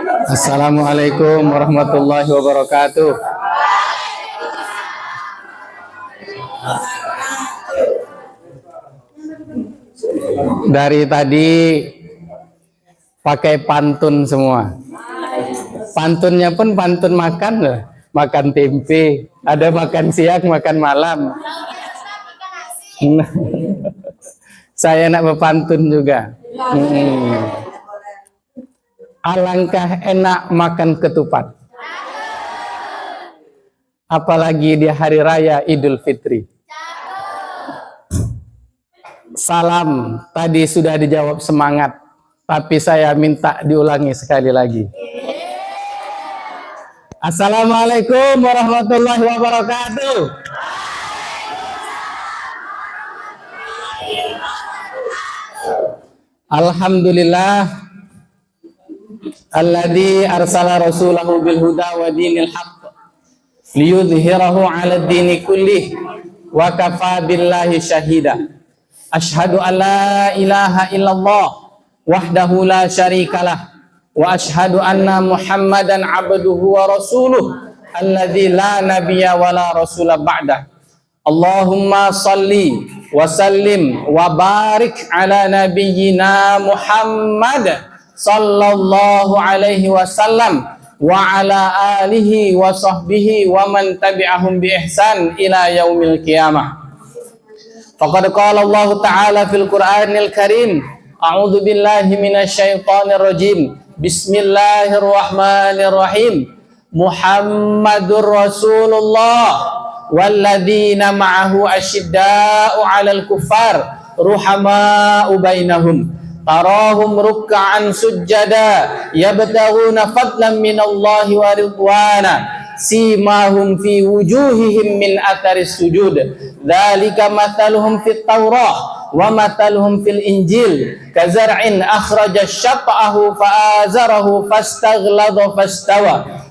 Assalamualaikum warahmatullahi wabarakatuh. Dari tadi pakai pantun semua. Pantunnya pun pantun makan loh. Makan tempe, ada makan siang, makan malam. Saya nak berpantun juga. Alangkah enak makan ketupat. Apalagi di hari raya Idul Fitri. Salam tadi sudah dijawab semangat, tapi saya minta diulangi sekali lagi. Assalamualaikum warahmatullahi wabarakatuh. Alhamdulillah alladzi arsala rasulahu bil huda wa dinil haqq liyudhhirahu 'ala ad-dini kullih wa kafa billahi syahida. Asyhadu an la ilaha illallah wahdahu la syarikalah wa asyhadu anna Muhammadan abduhu wa rasuluh alladzi la nabiyya wa la rasula ba'dah. Allahumma salli wa sallim wa barik ala nabiyyina Muhammad sallallahu alaihi wasallam wa ala alihi wa sahbihi wa man tabi'ahum bi ihsan ila yaumil qiyamah. Faqad qala Allah ta'ala fil Qur'anil Karim, a'udzu billahi minasy syaithanir rajim. Bismillahirrahmanirrahim. Muhammadur Rasulullah walladzina ma'ahu asyidda'u 'alal kuffar ruhama'u bainahum tarahum ruk'an sujjada yabtaghuna fadlan minallahi wa ridwana simahum fi wujuhihim min atharis sujud dzalika mathaluhum fit Taurah wa mathaluhum fil Injil kazar'in akhraja syat'ahu fa'azarahu fastaghladha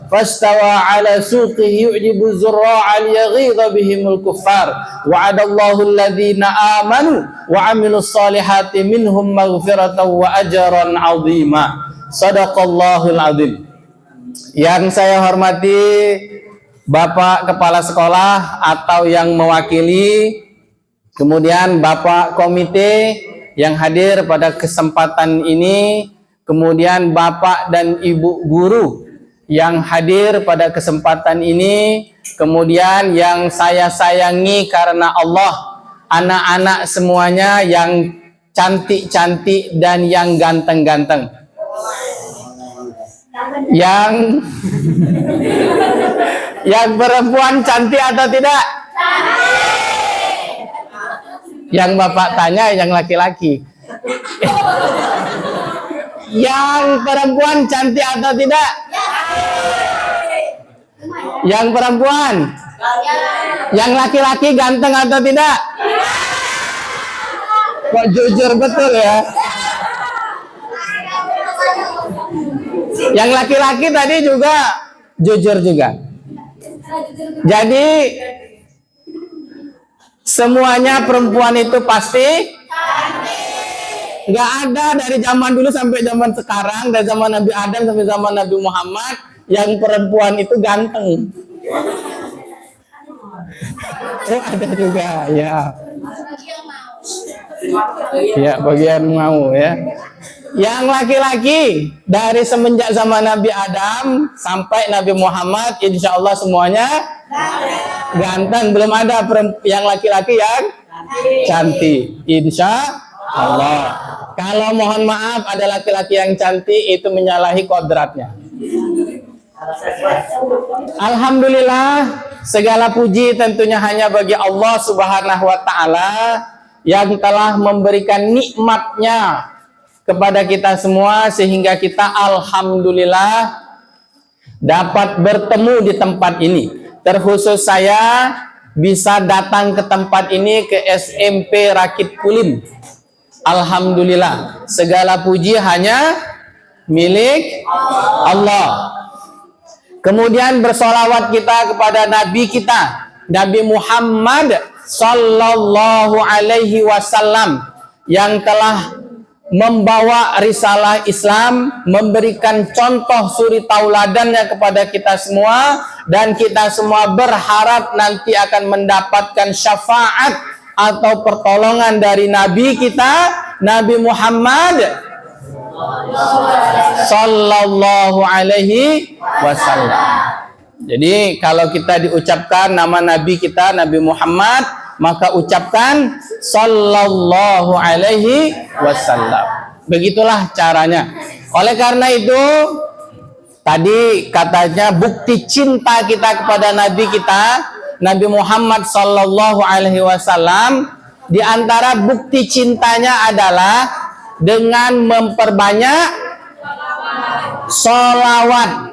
fastawa ala suqihi yu'jibu zurra'a liyaghidha bihimul kuffar wa'adallahu alladhina amanu wa 'amilus solihati minhum maghfiratan wa ajran 'azima. Shadaqallahul 'azim. Yang saya hormati Bapak Kepala Sekolah atau yang mewakili, kemudian Bapak Komite yang hadir pada kesempatan ini, kemudian Bapak dan Ibu Guru yang hadir pada kesempatan ini, kemudian yang saya sayangi karena Allah, anak-anak semuanya yang cantik-cantik dan yang ganteng-ganteng. Yang perempuan cantik atau tidak? Yang Bapak tanya yang laki-laki. Yang perempuan cantik atau tidak? Yang perempuan. Yang laki-laki ganteng atau tidak? Kok jujur betul ya? Yang laki-laki tadi juga jujur juga. Jadi semuanya perempuan itu pasti nggak ada dari zaman dulu sampai zaman sekarang, dari zaman Nabi Adam sampai zaman Nabi Muhammad yang perempuan itu ganteng. Ada juga ya. Ya, bagian mau ya. Yang laki-laki dari semenjak zaman Nabi Adam sampai Nabi Muhammad, insya Allah semuanya ganteng. Belum ada yang laki-laki yang cantik, insya Allah. Kalau mohon maaf ada laki-laki yang cantik, itu menyalahi kodratnya. Alhamdulillah, segala puji tentunya hanya bagi Allah Subhanahu wa Ta'ala yang telah memberikan nikmatnya kepada kita semua sehingga kita alhamdulillah dapat bertemu di tempat ini. Terkhusus saya bisa datang ke tempat ini, ke SMP Rakit Kulim. Alhamdulillah, segala puji hanya milik Allah. Kemudian bersolawat kita kepada Nabi kita, Nabi Muhammad Sallallahu Alaihi Wasallam, yang telah membawa risalah Islam, memberikan contoh suri tauladannya kepada kita semua, dan kita semua berharap nanti akan mendapatkan syafaat atau pertolongan dari Nabi kita, Nabi Muhammad Sallallahu Alaihi Wasallam. Jadi kalau kita diucapkan nama Nabi kita, Nabi Muhammad, maka ucapkan Sallallahu Alaihi Wasallam. Begitulah caranya. Oleh karena itu, tadi katanya bukti cinta kita kepada Nabi kita, Nabi Muhammad Sallallahu Alaihi Wasallam, di antara bukti cintanya adalah dengan memperbanyak sholawat.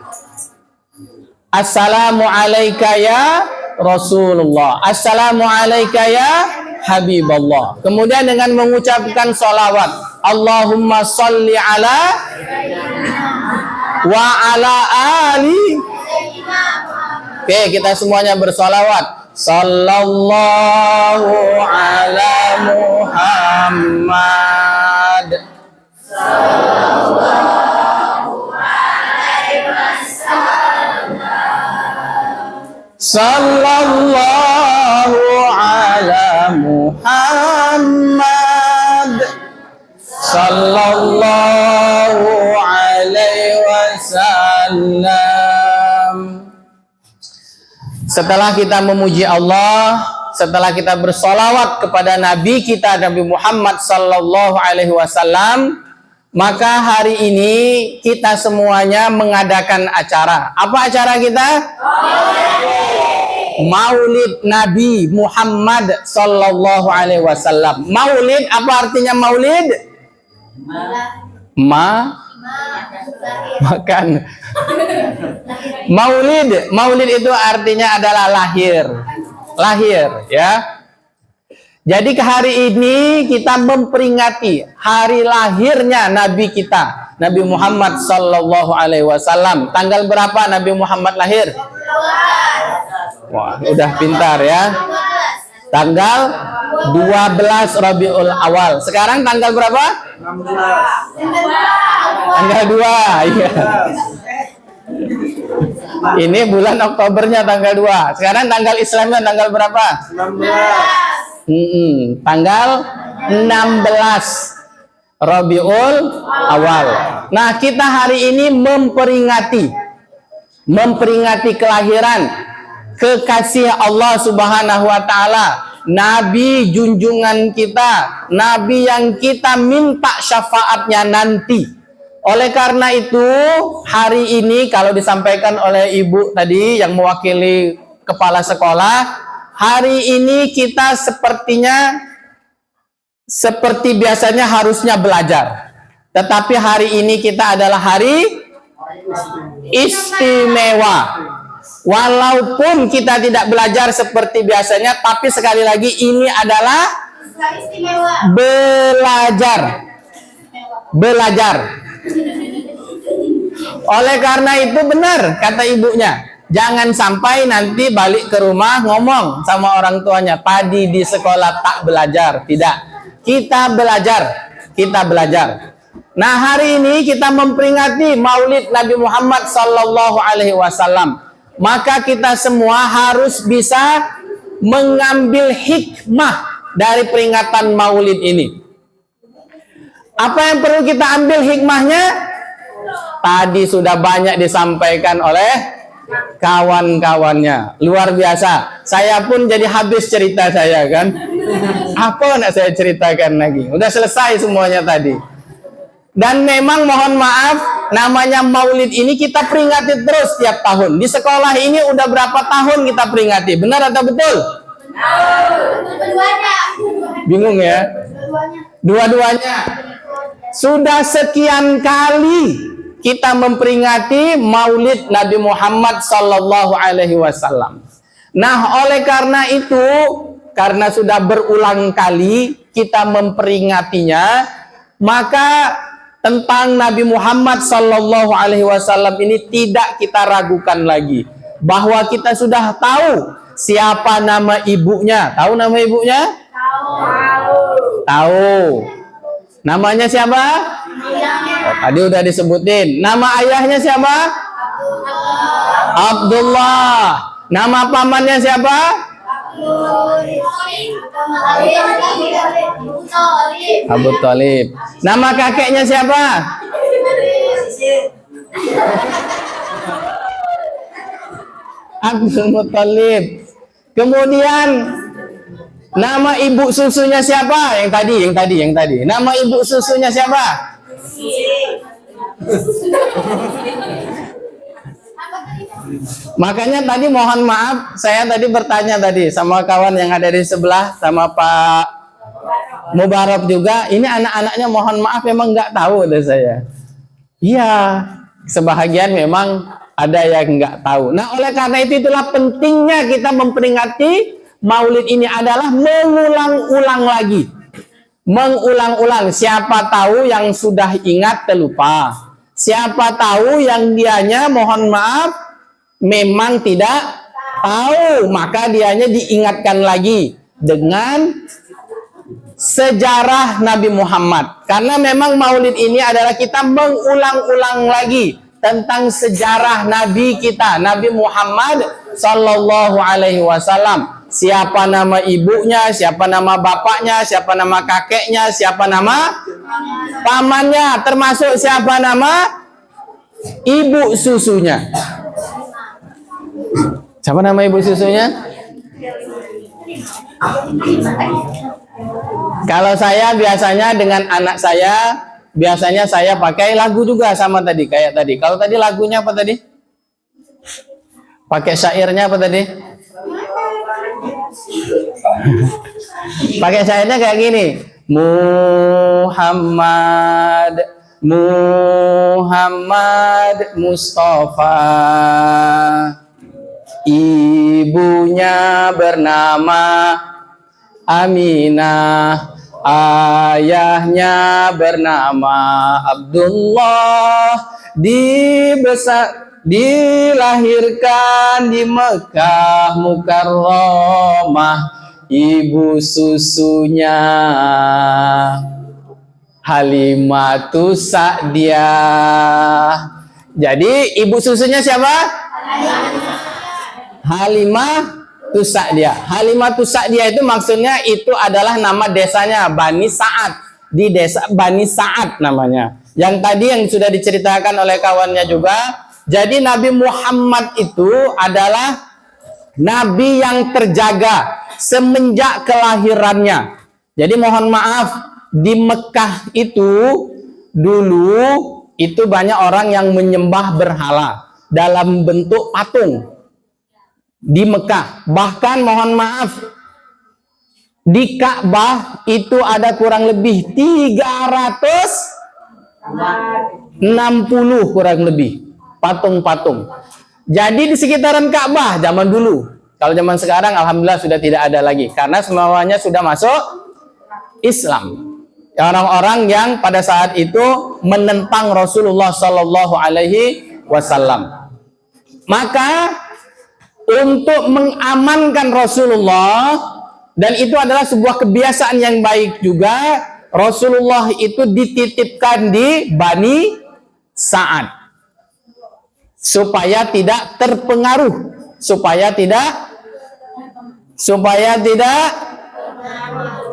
Assalamu alayka ya Rasulullah, Assalamu alayka ya Habiballah. Kemudian dengan mengucapkan sholawat, Allahumma salli ala wa ala ali. Oke, kita semuanya bersolawat. Sallallahu ala Muhammad. Sallallahu ala Muhammad. Sallallahu alaihi wasallam. Setelah kita memuji Allah, setelah kita bersolawat kepada Nabi kita, Nabi Muhammad Sallallahu Alaihi Wasallam, maka hari ini kita semuanya mengadakan acara. Apa acara kita? Maulid Nabi Muhammad Sallallahu Alaihi Wasallam. Maulid, apa artinya maulid? Makan. Maulid itu artinya adalah lahir, ya. Jadi hari ini kita memperingati hari lahirnya Nabi kita, Nabi Muhammad Sallallahu Alaihi Wasallam. Tanggal berapa Nabi Muhammad lahir? Wah, udah pintar ya. Tanggal 12 Rabiul Awal. Sekarang tanggal berapa? 16. Tanggal 2. Iya. Ini bulan Oktobernya tanggal 2. Sekarang tanggal Islamnya tanggal berapa? 16. Tanggal 16 Rabiul Awal. Nah, kita hari ini memperingati kelahiran kekasih Allah Subhanahu wa taala, Nabi junjungan kita, Nabi yang kita minta syafaatnya nanti. Oleh karena itu, hari ini kalau disampaikan oleh Ibu tadi yang mewakili kepala sekolah, hari ini kita seperti biasanya harusnya belajar. Tetapi hari ini kita adalah hari istimewa. Walaupun kita tidak belajar seperti biasanya, tapi sekali lagi ini adalah belajar. Oleh karena itu benar kata ibunya, jangan sampai nanti balik ke rumah ngomong sama orang tuanya, tadi di sekolah tak belajar. Tidak, kita belajar. Nah, hari ini kita memperingati Maulid Nabi Muhammad Sallallahu Alaihi Wasallam. Maka kita semua harus bisa mengambil hikmah dari peringatan Maulid ini. Apa yang perlu kita ambil hikmahnya? Tadi sudah banyak disampaikan oleh kawan-kawannya. Luar biasa. Saya pun jadi habis cerita saya kan. Apa nak saya ceritakan lagi? Udah selesai semuanya tadi. Dan memang mohon maaf, namanya Maulid ini kita peringati terus tiap tahun. Di sekolah ini udah berapa tahun kita peringati? Benar atau betul? Bingung ya? Dua-duanya. Sudah sekian kali kita memperingati Maulid Nabi Muhammad Sallallahu Alaihi Wasallam. Nah, oleh karena itu, karena sudah berulang kali kita memperingatinya, maka tentang Nabi Muhammad Sallallahu Alaihi Wasallam ini tidak kita ragukan lagi, bahwa kita sudah tahu siapa nama ibunya. Tahu nama ibunya? Tahu. Namanya siapa? Oh, tadi udah disebutin. Nama ayahnya siapa? Abdullah. Nama pamannya siapa? Abu Thalib. Nama kakeknya siapa? Abdul Muthalib. Kemudian nama ibu susunya siapa? Yang tadi. Nama ibu susunya siapa? Makanya tadi mohon maaf, saya tadi bertanya tadi sama kawan yang ada di sebelah, sama Pak Mubarak juga. Ini anak-anaknya mohon maaf memang nggak tahu dari saya. Iya, sebahagian memang ada yang nggak tahu. Nah, oleh karena itulah pentingnya kita memperingati Maulid ini adalah mengulang-ulang lagi. Mengulang-ulang. Siapa tahu yang sudah ingat terlupa. Siapa tahu yang dianya mohon maaf memang tidak tahu, maka dianya diingatkan lagi dengan sejarah Nabi Muhammad. Karena memang Maulid ini adalah kita mengulang-ulang lagi tentang sejarah Nabi kita, Nabi Muhammad Sallallahu Alaihi Wasallam. Siapa nama ibunya, siapa nama bapaknya, siapa nama kakeknya, siapa nama pamannya, termasuk siapa nama ibu susunya. Siapa nama ibu susunya? Kalau saya biasanya dengan anak saya, biasanya saya pakai lagu juga sama tadi, kayak tadi. Kalau tadi lagunya apa tadi? Pakai syairnya apa tadi? Pakai syairnya kayak gini. Muhammad Mustafa, ibunya bernama Aminah, ayahnya bernama Abdullah, dilahirkan di Mekah Mukarramah, ibu susunya Halimatus Sa'diyah. Jadi ibu susunya siapa? Halimatus Sa'diyah. Halimatus Sa'diyah itu maksudnya itu adalah nama desanya, Bani Sa'ad. Di desa Bani Sa'ad namanya. Yang tadi yang sudah diceritakan oleh kawannya juga. Jadi Nabi Muhammad itu adalah Nabi yang terjaga semenjak kelahirannya. Jadi mohon maaf, di Mekah itu dulu itu banyak orang yang menyembah berhala dalam bentuk patung di Mekah. Bahkan mohon maaf, di Ka'bah itu ada kurang lebih 360 kurang lebih patung-patung. Jadi di sekitaran Ka'bah zaman dulu. Kalau zaman sekarang alhamdulillah sudah tidak ada lagi karena semuanya sudah masuk Islam. Orang-orang yang pada saat itu menentang Rasulullah Sallallahu Alaihi Wasallam. Maka untuk mengamankan Rasulullah, dan itu adalah sebuah kebiasaan yang baik juga, Rasulullah itu dititipkan di Bani Sa'ad supaya tidak terpengaruh, supaya tidak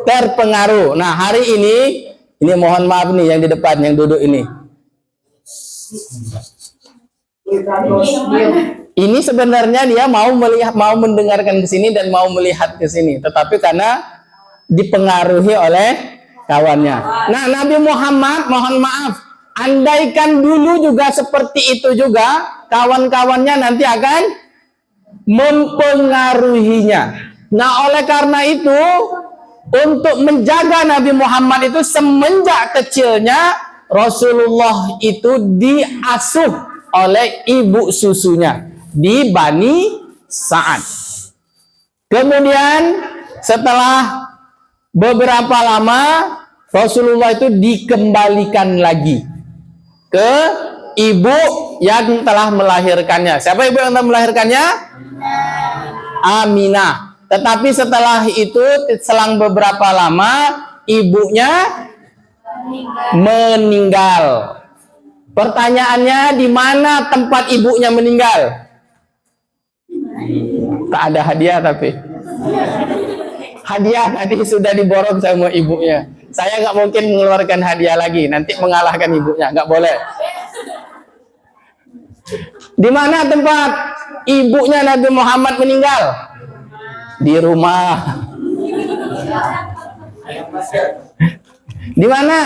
terpengaruh. Nah, hari ini mohon maaf nih yang di depan, yang duduk ini. Ini sebenarnya dia mau mendengarkan ke sini dan mau melihat ke sini, tetapi karena dipengaruhi oleh kawannya. Nah, Nabi Muhammad mohon maaf, andaikan dulu juga seperti itu juga, kawan-kawannya nanti akan mempengaruhinya. Nah, oleh karena itu, untuk menjaga Nabi Muhammad itu semenjak kecilnya, Rasulullah itu diasuh oleh ibu susunya di Bani Sa'ad. Kemudian setelah beberapa lama, Rasulullah itu dikembalikan lagi ke ibu yang telah melahirkannya. Siapa ibu yang telah melahirkannya? Aminah. Tetapi setelah itu selang beberapa lama ibunya Meninggal. Pertanyaannya, di mana tempat ibunya meninggal? Tak ada hadiah tapi. Hadiah tadi sudah diborong sama ibunya. Saya nggak mungkin mengeluarkan hadiah lagi, nanti mengalahkan ibunya, nggak boleh. Di mana tempat ibunya Nabi Muhammad meninggal? Di rumah. Di mana?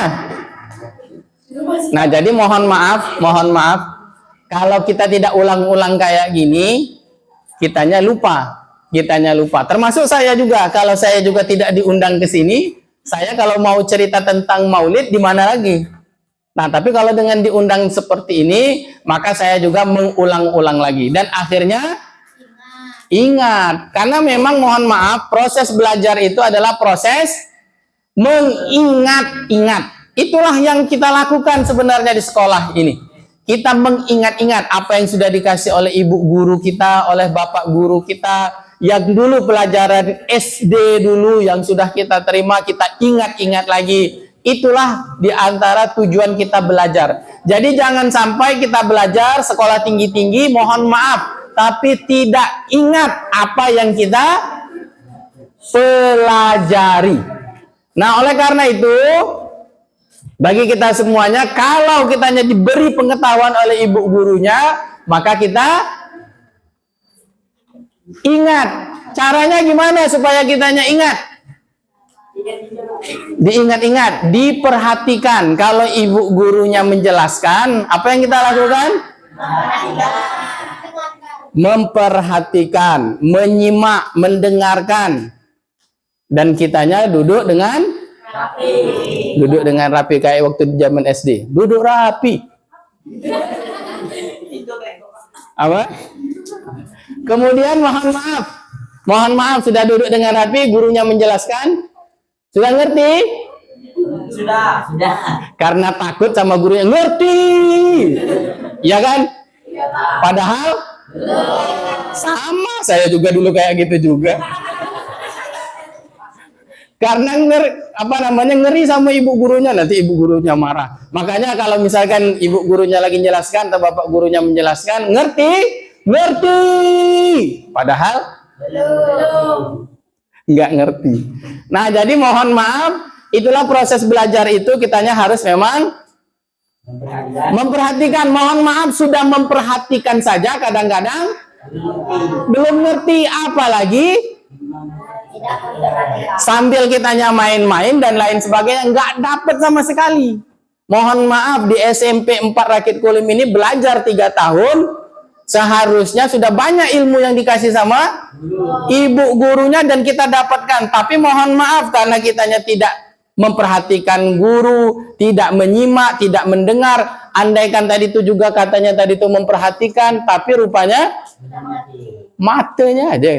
Nah, jadi mohon maaf, kalau kita tidak ulang-ulang kayak gini, kitanya lupa. Termasuk saya juga, kalau saya juga tidak diundang ke sini, saya kalau mau cerita tentang Maulid di mana lagi? Nah, tapi kalau dengan diundang seperti ini, maka saya juga mengulang-ulang lagi. Dan akhirnya ingat, karena memang mohon maaf, proses belajar itu adalah proses mengingat-ingat. Itulah yang kita lakukan sebenarnya di sekolah ini. Kita mengingat-ingat apa yang sudah dikasih oleh ibu guru kita, oleh bapak guru kita, yang dulu pelajaran SD dulu yang sudah kita terima, kita ingat-ingat lagi. Itulah diantara tujuan kita belajar. Jadi jangan sampai kita belajar sekolah tinggi-tinggi, mohon maaf, tapi tidak ingat apa yang kita pelajari. Nah, oleh karena itu, bagi kita semuanya, kalau kitanya diberi pengetahuan oleh ibu gurunya, maka kita ingat. Caranya gimana supaya kitanya ingat? Diingat-ingat, diperhatikan. Kalau ibu gurunya menjelaskan, apa yang kita lakukan? Memperhatikan, menyimak, mendengarkan. Dan kitanya duduk dengan rapi kayak waktu di zaman SD. Duduk rapi. Apa? Kemudian mohon maaf sudah duduk dengan rapi, gurunya menjelaskan. Sudah ngerti? Sudah. Karena takut sama gurunya ngerti. Ya kan? Padahal sama, saya juga dulu kayak gitu juga. Karena ngeri sama ibu gurunya, nanti ibu gurunya marah. Makanya kalau misalkan ibu gurunya lagi menjelaskan atau bapak gurunya menjelaskan, ngerti? Padahal nggak ngerti. Nah, jadi mohon maaf, itulah proses belajar itu kitanya harus memang memperhatikan. Mohon maaf, sudah memperhatikan saja kadang-kadang belum ngerti, apalagi sambil kitanya main-main dan lain sebagainya, nggak dapet sama sekali. Mohon maaf, di SMP 4 Rakit Kulim ini belajar 3 tahun, seharusnya sudah banyak ilmu yang dikasih sama ibu gurunya dan kita dapatkan. Tapi mohon maaf, karena kitanya tidak memperhatikan guru, tidak menyimak, tidak mendengar. Andaikan tadi itu juga katanya tadi itu memperhatikan, tapi rupanya matanya aja.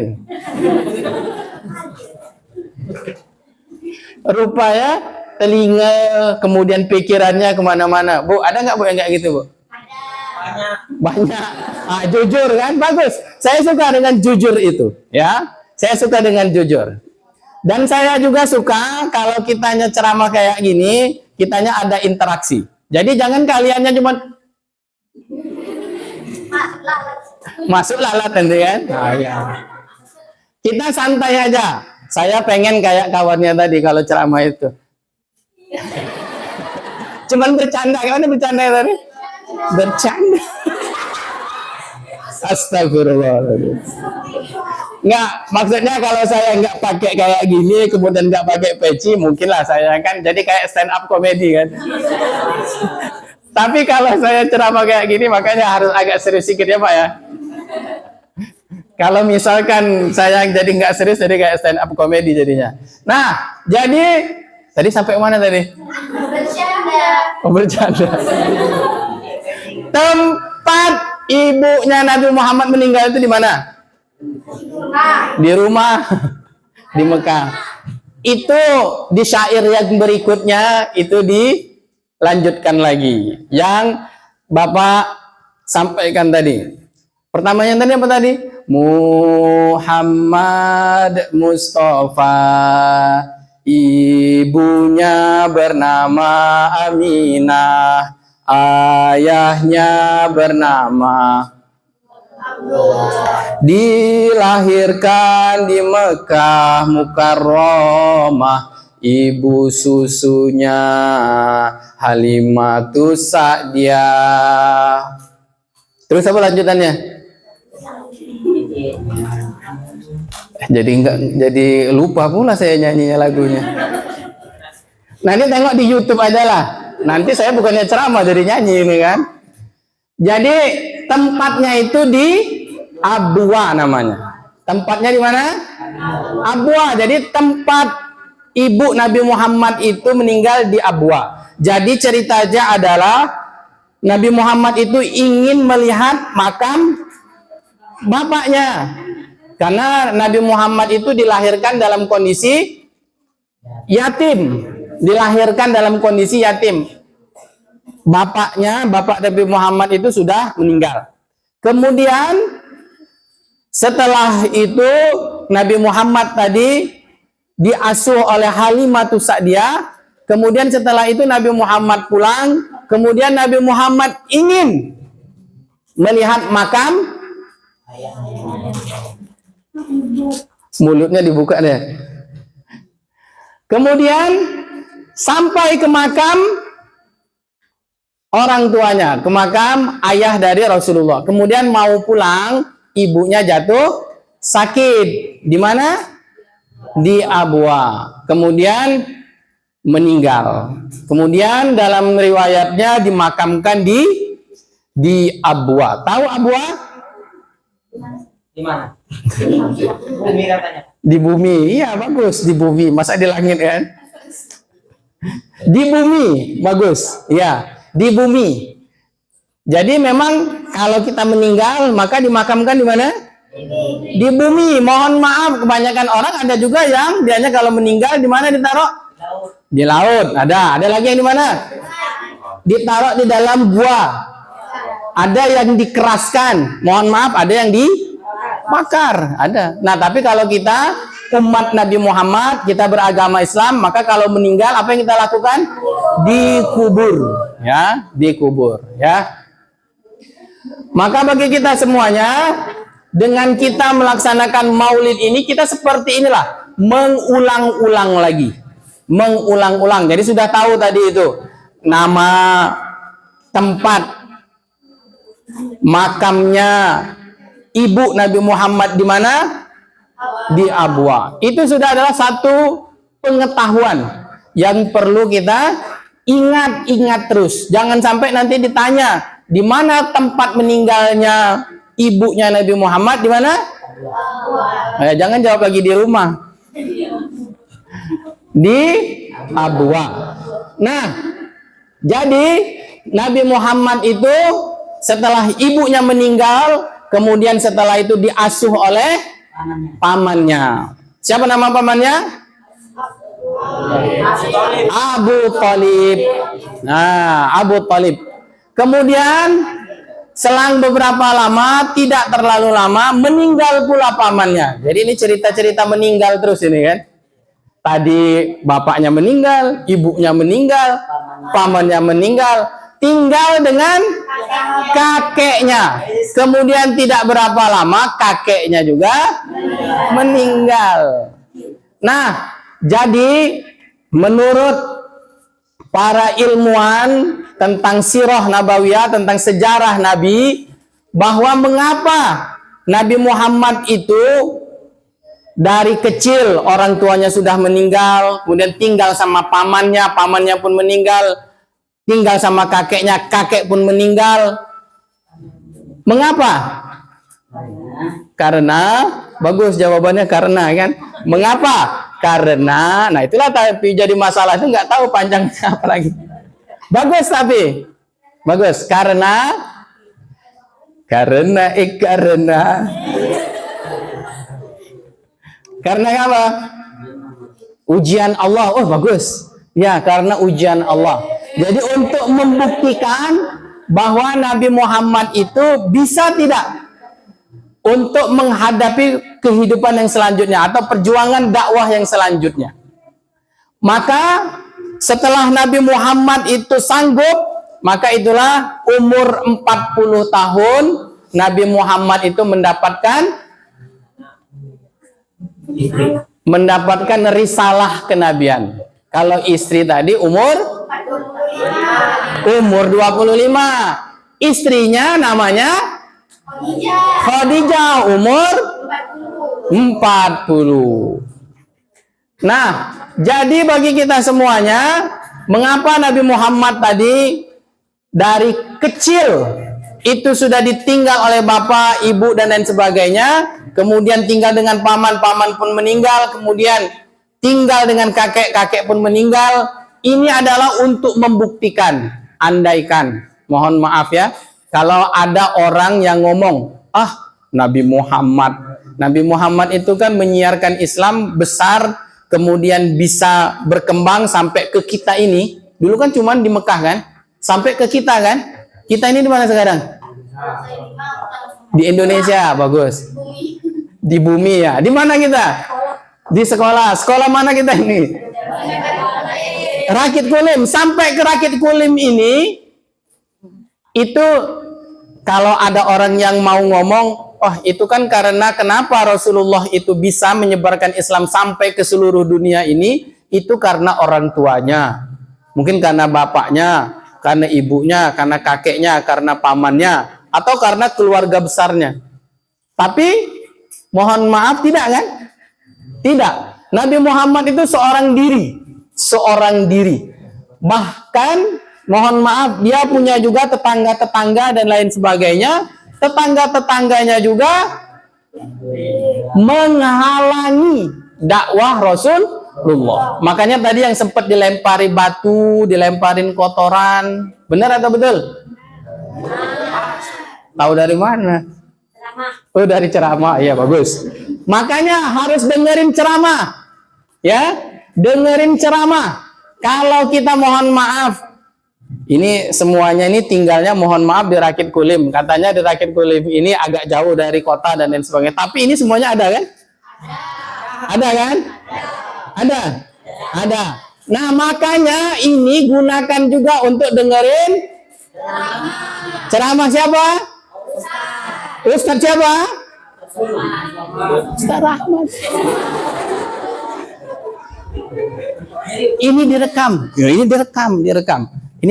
Rupanya telinga, kemudian pikirannya kemana-mana. Bu, ada nggak Bu yang kayak gitu, Bu? Banyak. Jujur kan, bagus. Saya suka dengan jujur itu, ya. Saya suka dengan jujur. Dan saya juga suka kalau kitanya ceramah kayak gini, kitanya ada interaksi. Jadi jangan kaliannya cuma masuk lalat nanti kan. Nah, ya. Kita santai aja. Saya pengen kayak kawannya tadi kalau ceramah itu. Cuman bercanda, gimana bercanda tadi? Bercanda. Astagfirullahaladzim. Nggak, maksudnya kalau saya nggak pakai kayak gini, kemudian nggak pakai peci, mungkinlah saya kan jadi kayak stand up comedy kan. Tapi kalau saya ceramah kayak gini, makanya harus agak serius sedikit ya Pak ya. Kalau misalkan saya jadi nggak serius, jadi kayak stand up comedy jadinya. Nah, jadi tadi sampai mana tadi? Bercanda. Oh, bercanda. Tempat ibunya Nabi Muhammad meninggal itu di mana? Di rumah. Di Mekah. Itu di syair yang berikutnya itu dilanjutkan lagi. Yang Bapak sampaikan tadi. Pertamanya tadi apa tadi? Muhammad Mustafa Ibunya bernama Aminah, ayahnya bernama dilahirkan di Mekah Mukarramah. Ibu susunya Halimatus Sa'diyah. Terus apa lanjutannya? Jadi lupa pula saya nyanyinya lagunya. Nanti tengok di YouTube aja lah. Nanti saya bukannya ceramah jadi nyanyi ini kan. Jadi tempatnya itu di Abwa namanya. Tempatnya di mana? Abwa. Jadi tempat ibu Nabi Muhammad itu meninggal di Abwa. Jadi ceritanya adalah Nabi Muhammad itu ingin melihat makam bapaknya. Karena Nabi Muhammad itu dilahirkan dalam kondisi yatim. Dilahirkan dalam kondisi yatim. Bapaknya, bapak Nabi Muhammad itu sudah meninggal. Kemudian setelah itu Nabi Muhammad tadi diasuh oleh Halimatus Sa'diyah. Kemudian setelah itu Nabi Muhammad pulang. Kemudian Nabi Muhammad ingin melihat makam. Mulutnya dibuka deh. Kemudian sampai ke makam orang tuanya, ke makam ayah dari Rasulullah. Kemudian mau pulang, ibunya jatuh sakit. Di mana? Di Abwa. Kemudian meninggal. Kemudian dalam riwayatnya dimakamkan di Abwa. Tahu Abwa? Di mana? Bumi katanya. Di bumi. Iya, bagus, di bumi. Masa di langit kan? Di bumi, bagus. Ya, di bumi. Jadi memang kalau kita meninggal maka dimakamkan di mana? Di bumi. Mohon maaf, kebanyakan orang ada juga yang dianya kalau meninggal di mana ditaruh? Di laut. Ada lagi yang di mana? Ditaruh di dalam gua. Ada yang dikeraskan. Mohon maaf, ada yang dibakar. Ada. Nah, tapi kalau kita umat Nabi Muhammad, kita beragama Islam, maka kalau meninggal apa yang kita lakukan? Dikubur, ya, dikubur, ya. Maka bagi kita semuanya, dengan kita melaksanakan Maulid ini, kita seperti inilah, mengulang-ulang lagi, mengulang-ulang. Jadi sudah tahu tadi itu nama tempat makamnya ibu Nabi Muhammad di mana? Di Abwa. Itu sudah adalah satu pengetahuan yang perlu kita ingat-ingat terus. Jangan sampai nanti ditanya di mana tempat meninggalnya ibunya Nabi Muhammad, di mana? Jangan jawab lagi di rumah. Di Abwa. Nah, jadi Nabi Muhammad itu setelah ibunya meninggal, kemudian setelah itu diasuh oleh pamannya. Siapa nama pamannya? Abu Thalib. Nah, Abu Thalib. Kemudian selang beberapa lama, tidak terlalu lama, meninggal pula pamannya. Jadi ini cerita-cerita meninggal terus ini kan. Tadi bapaknya meninggal, ibunya meninggal, pamannya meninggal, tinggal dengan kakeknya. Kemudian tidak berapa lama kakeknya juga meninggal. Nah, jadi menurut para ilmuwan tentang sirah nabawiyah, tentang sejarah Nabi, bahwa mengapa Nabi Muhammad itu dari kecil orang tuanya sudah meninggal, kemudian tinggal sama pamannya, pamannya pun meninggal, tinggal sama kakeknya, kakek pun meninggal. Mengapa? Karena, bagus jawabannya, karena kan. Mengapa? Karena, nah itulah tapi jadi masalah itu nggak tahu panjangnya apa lagi. Bagus tapi, bagus. Karena apa? Ujian Allah. Oh bagus. Ya, karena ujian Allah. Jadi untuk membuktikan bahwa Nabi Muhammad itu bisa tidak untuk menghadapi kehidupan yang selanjutnya atau perjuangan dakwah yang selanjutnya. Maka setelah Nabi Muhammad itu sanggup, maka itulah umur 40 tahun Nabi Muhammad itu mendapatkan risalah kenabian. Kalau istri tadi umur 25. Istrinya namanya Khadijah, umur 40. Nah, jadi bagi kita semuanya, mengapa Nabi Muhammad tadi dari kecil itu sudah ditinggal oleh bapak, ibu, dan lain sebagainya, kemudian tinggal dengan paman pun meninggal, kemudian tinggal dengan kakek pun meninggal. Ini adalah untuk membuktikan, andaikan, mohon maaf ya, kalau ada orang yang ngomong, Nabi Muhammad itu kan menyiarkan Islam besar, kemudian bisa berkembang sampai ke kita ini. Dulu kan cuma di Mekah kan, sampai ke kita kan. Kita ini di mana sekarang? Di Indonesia, bagus. Di bumi ya. Di mana kita? Di sekolah. Sekolah mana kita ini? Rakit Kulim. Sampai ke Rakit Kulim ini, itu kalau ada orang yang mau ngomong, itu kan karena kenapa Rasulullah itu bisa menyebarkan Islam sampai ke seluruh dunia ini, itu karena orang tuanya. Mungkin karena bapaknya, karena ibunya, karena kakeknya, karena pamannya, atau karena keluarga besarnya. Tapi mohon maaf, tidak kan? Tidak. Nabi Muhammad itu seorang diri. Bahkan mohon maaf, dia punya juga tetangga-tetangga dan lain sebagainya. Tetangga-tetangganya juga menghalangi dakwah Rasulullah. Makanya tadi yang sempat dilempari batu, dilemparin kotoran, benar atau betul? Tahu dari mana? Oh, dari ceramah. Ya, bagus. Makanya harus dengerin ceramah. Ya, dengerin ceramah. Kalau kita mohon maaf, ini semuanya ini tinggalnya mohon maaf di Rakit Kulim. Katanya di Rakit Kulim ini agak jauh dari kota dan lain sebagainya. Tapi ini semuanya ada kan? Ada kan? Ada. Nah, makanya ini gunakan juga untuk dengerin ceramah siapa? Ustaz siapa? Ustaz Rahmat. Ini direkam. Ini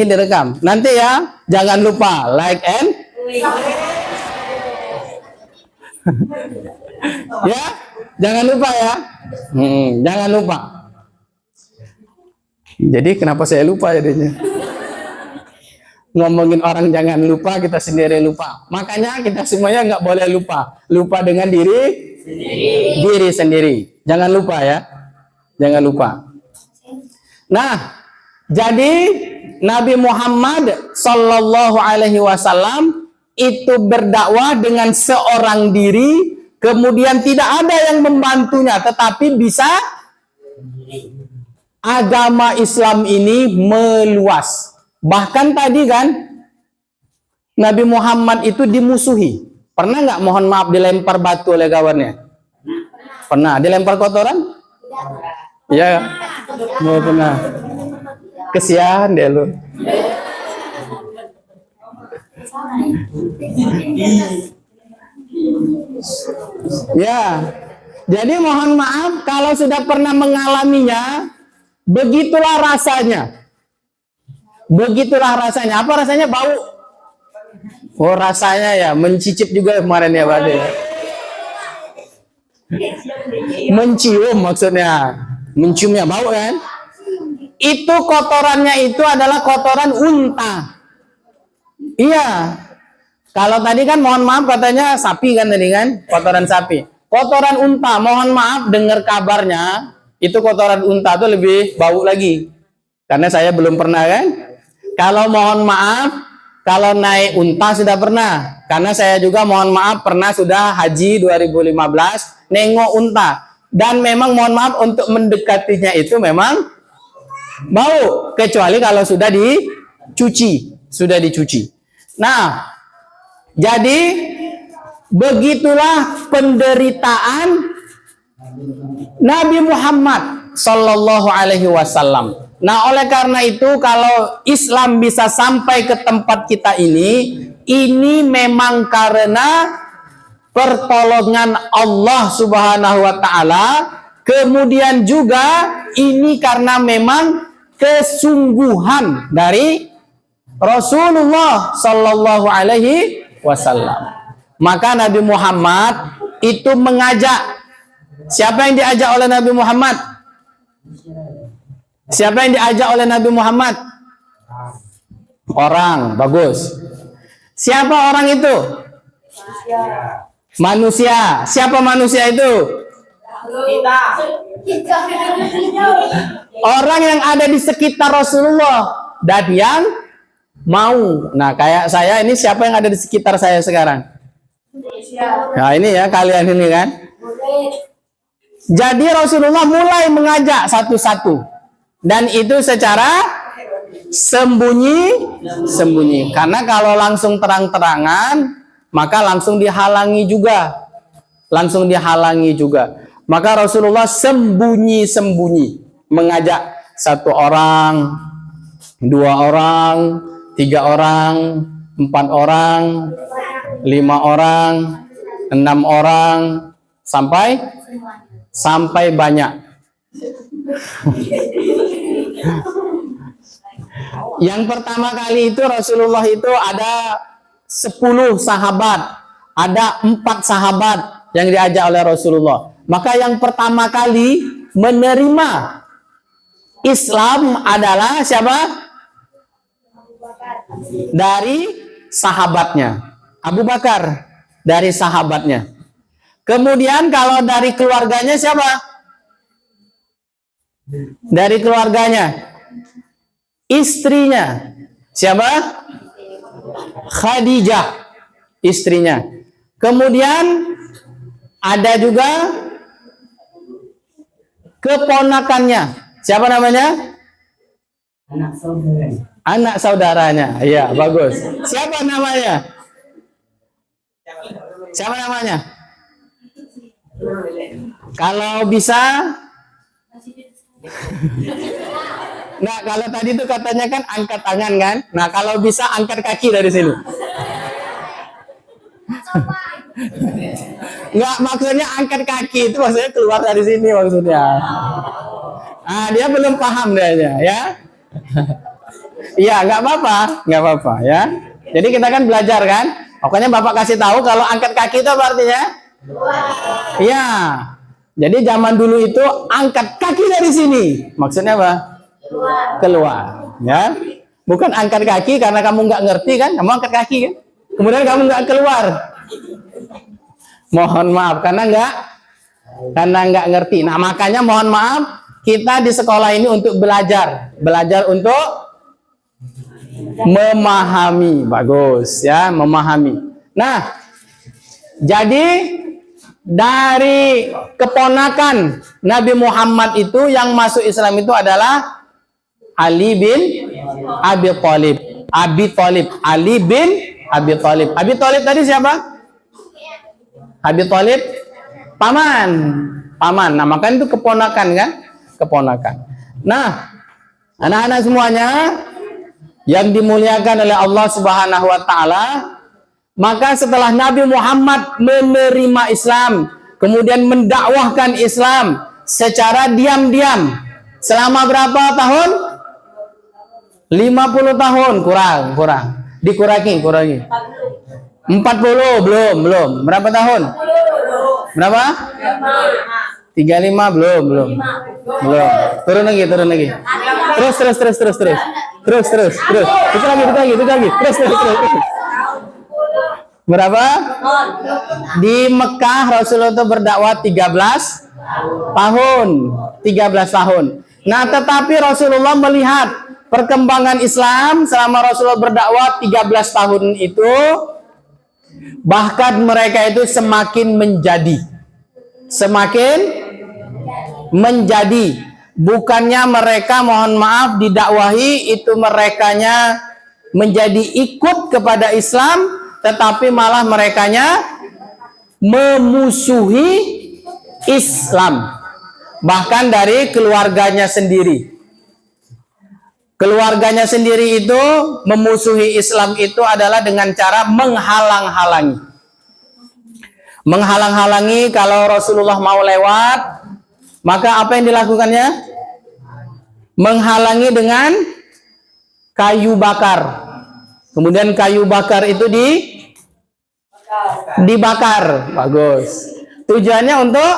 direkam. Nanti ya, jangan lupa like and ya, jangan lupa ya. Jangan lupa. Jadi kenapa saya lupa jadinya? Ngomongin orang jangan lupa, kita sendiri lupa. Makanya kita semuanya nggak boleh lupa. Lupa dengan diri sendiri. Jangan lupa ya. Jangan lupa. Nah, jadi Nabi Muhammad Sallallahu Alaihi Wasallam itu berdakwah dengan seorang diri, kemudian tidak ada yang membantunya, tetapi bisa agama Islam ini meluas. Bahkan tadi kan Nabi Muhammad itu dimusuhi. Pernah nggak mohon maaf dilempar batu oleh kawannya? Pernah. Dilempar kotoran? Iya. Mau pernah. Kesian deh lu. Ya. Jadi mohon maaf kalau sudah pernah mengalaminya, begitulah rasanya. Apa rasanya? Bau. Oh, rasanya ya mencicip juga kemarin ya, Pak. Mencium maksudnya. Menciumnya bau kan? Itu kotorannya itu adalah kotoran unta. Iya. Kalau tadi kan mohon maaf katanya sapi kan tadi kan? Kotoran sapi. Kotoran unta, mohon maaf dengar kabarnya itu kotoran unta tuh lebih bau lagi. Karena saya belum pernah kan? Kalau mohon maaf, kalau naik unta sudah pernah. Karena saya juga mohon maaf pernah sudah haji 2015 nengok unta. Dan memang mohon maaf untuk mendekatinya itu memang bau. Kecuali kalau sudah dicuci. Nah, jadi begitulah penderitaan Nabi Muhammad Sallallahu Alaihi Wasallam. Nah, oleh karena itu kalau Islam bisa sampai ke tempat kita ini memang karena pertolongan Allah Subhanahu wa taala, kemudian juga ini karena memang kesungguhan dari Rasulullah Sallallahu Alaihi Wasallam. Maka Nabi Muhammad itu mengajak. Siapa yang diajak oleh Nabi Muhammad? Siapa yang diajak oleh Nabi Muhammad? Orang, bagus. Siapa orang itu? Manusia. Siapa manusia itu? Kita. Orang yang ada di sekitar Rasulullah dan yang mau. Nah, kayak saya ini, siapa yang ada di sekitar saya sekarang? Nah, ini ya kalian ini kan. Jadi Rasulullah mulai mengajak satu-satu, dan itu secara sembunyi. Karena kalau langsung terang-terangan, maka langsung dihalangi juga. Maka Rasulullah sembunyi-sembunyi mengajak 1 orang, 2 orang, 3 orang, 4 orang, 5 orang, 6 orang, sampai banyak. Yang pertama kali itu Rasulullah itu ada 10 sahabat, ada 4 sahabat yang diajak oleh Rasulullah. Maka yang pertama kali menerima Islam adalah siapa? Dari sahabatnya, Abu Bakar, dari sahabatnya. Kemudian kalau dari keluarganya siapa? Dari keluarganya, istrinya. Siapa? Khadijah, istrinya. Kemudian ada juga keponakannya. Siapa namanya? Anak saudaranya. Iya, bagus. Siapa namanya? Kalau bisa. Nah, kalau tadi itu katanya kan angkat tangan kan? Nah, kalau bisa angkat kaki dari sini. Enggak, maksudnya angkat kaki itu maksudnya keluar dari sini maksudnya. Ah, dia belum paham dia ya. Iya, nggak apa-apa ya. Jadi kita kan belajar kan. Pokoknya Bapak kasih tahu kalau angkat kaki itu apa artinya? Iya. Jadi zaman dulu itu angkat kaki dari sini. Maksudnya apa? Keluar. Ya. Bukan angkat kaki karena kamu nggak ngerti kan? Kamu angkat kaki kan? Kemudian kamu nggak keluar. Mohon maaf karena nggak ngerti. Nah, makanya mohon maaf, kita di sekolah ini untuk belajar untuk memahami. Bagus ya, memahami. Nah, jadi dari keponakan Nabi Muhammad itu yang masuk Islam itu adalah Ali bin Abi Thalib. Ali bin Abi Thalib. Abi Thalib tadi siapa? Abi Thalib paman. Nah, makanya itu keponakan kan? Keponakan. Nah, anak-anak semuanya yang dimuliakan oleh Allah Subhanahu wa taala, maka setelah Nabi Muhammad menerima Islam, kemudian mendakwahkan Islam secara diam-diam selama berapa tahun? 50 tahun, kurang. Dikurangi. 40 belum. Berapa tahun? Berapa? 35 belum. Turun lagi. Terus. Itu lagi. Terus. Berapa? Di Mekah Rasulullah itu berdakwah 13 tahun. Nah, tetapi Rasulullah melihat perkembangan Islam selama Rasulullah berdakwah 13 tahun itu, bahkan mereka itu semakin menjadi. Bukannya mereka, mohon maaf, didakwahi itu merekanya menjadi ikut kepada Islam, tetapi malah merekanya memusuhi Islam. bahkan dari keluarganya sendiri. Keluarganya sendiri itu memusuhi Islam itu adalah dengan cara menghalang-halangi. Menghalang-halangi kalau Rasulullah mau lewat, maka apa yang dilakukannya? Menghalangi dengan kayu bakar. Kemudian kayu bakar itu dibakar. Bagus. Tujuannya untuk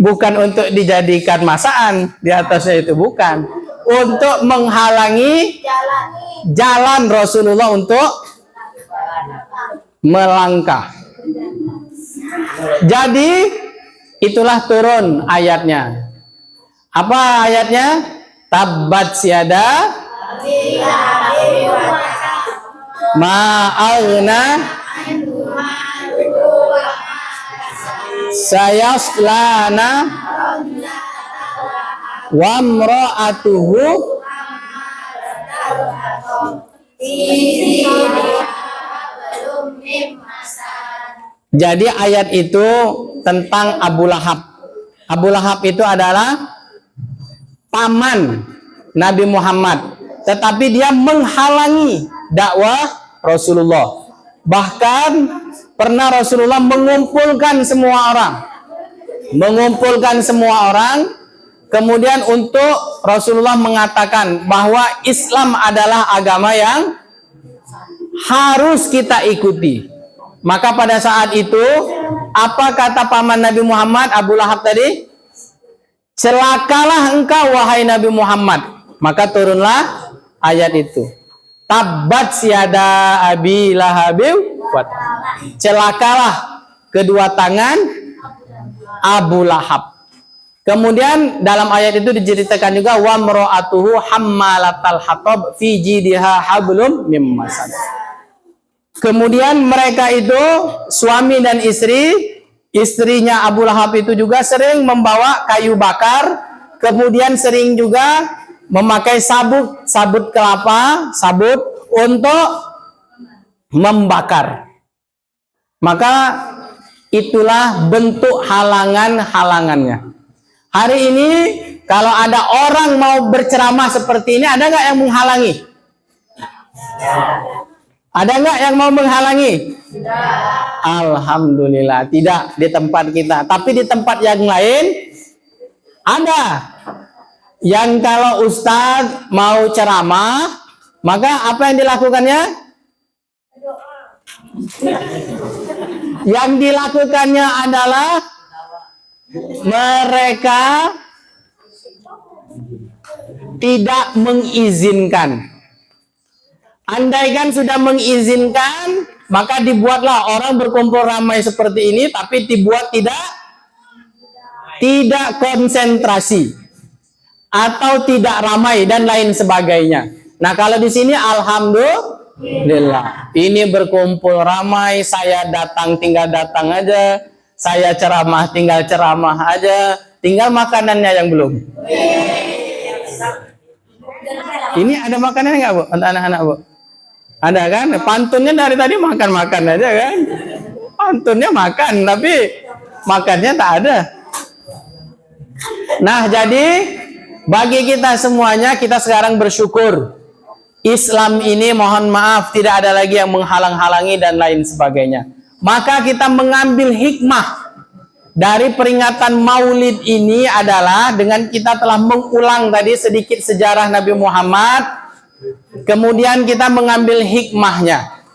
bukan untuk dijadikan masakan di atasnya, itu bukan. Untuk menghalangi jalan Rasulullah untuk melangkah. Jadi itulah turun ayatnya. Apa ayatnya? Tabbat siada ma'aghna sayaslana wa imra'atuhu. Jadi ayat itu tentang Abu Lahab. Abu Lahab itu adalah paman Nabi Muhammad, tetapi dia menghalangi dakwah Rasulullah. Bahkan pernah Rasulullah mengumpulkan semua orang, kemudian untuk Rasulullah mengatakan bahwa Islam adalah agama yang harus kita ikuti. Maka pada saat itu, apa kata paman Nabi Muhammad, Abu Lahab tadi? Celakalah engkau wahai Nabi Muhammad. Maka turunlah ayat itu. Tabbat siada abi lahabin. Celakalah kedua tangan Abu Lahab. Kemudian dalam ayat itu diceritakan juga wa mra'atuhu hammalatal hatab fi jidha hablum mim masad. Kemudian mereka itu suami dan istri. Istrinya Abu Lahab itu juga sering membawa kayu bakar, kemudian sering juga memakai sabut kelapa, untuk membakar. Maka itulah bentuk halangan-halangannya. Hari ini kalau ada orang mau berceramah seperti ini, ada nggak yang menghalangi? Ada nggak yang mau menghalangi? Alhamdulillah tidak di tempat kita. Tapi di tempat yang lain ada. Yang kalau ustadz mau ceramah, maka apa yang dilakukannya? Yang dilakukannya adalah mereka tidak mengizinkan. Andaikan sudah mengizinkan, maka dibuatlah orang berkumpul ramai seperti ini, tapi dibuat tidak konsentrasi atau tidak ramai dan lain sebagainya. Nah, kalau di sini alhamdulillah, ini berkumpul ramai, saya datang tinggal datang aja, saya ceramah tinggal ceramah aja, tinggal makanannya yang belum. Ini ada makanan nggak, Bu? Untuk anak-anak, Bu? Ada kan? Pantunnya dari tadi makan-makan aja kan? Pantunnya makan, tapi makannya tak ada. Nah, jadi bagi kita semuanya, kita sekarang bersyukur. Islam ini mohon maaf tidak ada lagi yang menghalang-halangi dan lain sebagainya. Maka kita mengambil hikmah dari peringatan Maulid ini adalah dengan kita telah mengulang tadi sedikit sejarah Nabi Muhammad. Kemudian kita mengambil hikmahnya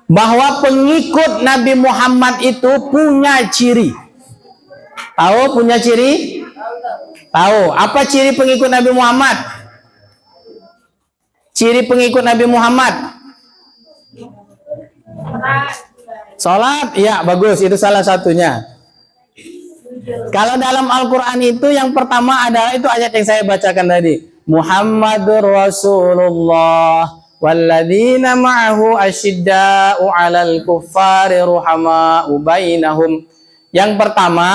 bahwa pengikut Nabi Muhammad itu punya ciri. Tahu punya ciri? Tahu. Apa ciri pengikut Nabi Muhammad? Ciri pengikut Nabi Muhammad? Salat, ya bagus, itu salah satunya. Kalau dalam Al-Quran itu yang pertama adalah itu ayat yang saya bacakan tadi. Muhammadur Rasulullah walladzina ma'ahu asyidda'u 'alal kuffari ruhama'u bainahum. Yang pertama,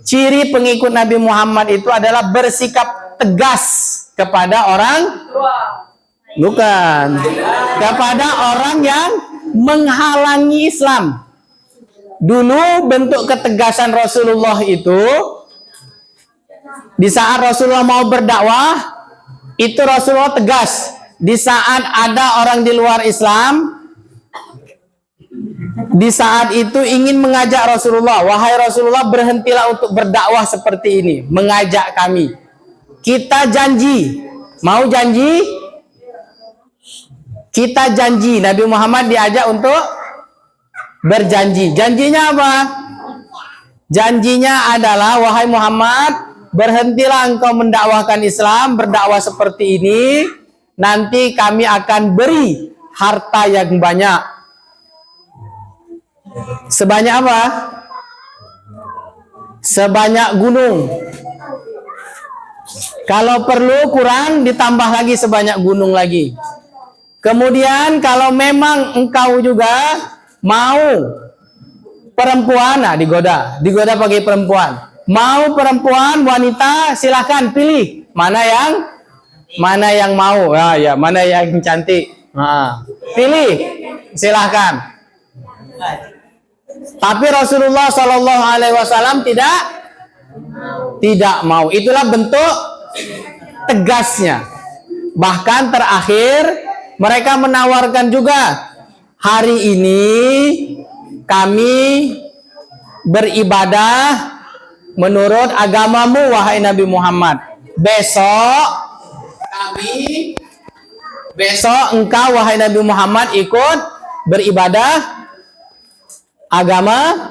ciri pengikut Nabi Muhammad itu adalah bersikap tegas kepada orang kepada orang yang menghalangi Islam. Dulu bentuk ketegasan Rasulullah itu di saat Rasulullah mau berdakwah, itu Rasulullah tegas. Di saat ada orang di luar Islam, di saat itu ingin mengajak Rasulullah, wahai Rasulullah, berhentilah untuk berdakwah seperti ini, mengajak kami. Kita janji, mau janji? Kita janji, Nabi Muhammad diajak untuk berjanji. Janjinya apa? Janjinya adalah, wahai Muhammad, berhentilah engkau mendakwahkan Islam, berdakwah seperti ini, nanti kami akan beri harta yang banyak. Sebanyak apa? Sebanyak gunung. Kalau perlu kurang, ditambah lagi sebanyak gunung lagi. Kemudian kalau memang engkau juga mau perempuan, nah digoda pakai perempuan. Mau perempuan, wanita, silahkan pilih mana yang mau, ya mana yang cantik. Nah, pilih, silahkan. Tapi Rasulullah Shallallahu Alaihi Wasallam tidak mau. Itulah bentuk tegasnya. Bahkan terakhir mereka menawarkan juga, hari ini kami beribadah menurut agamamu wahai Nabi Muhammad. Besok engkau wahai Nabi Muhammad ikut beribadah agama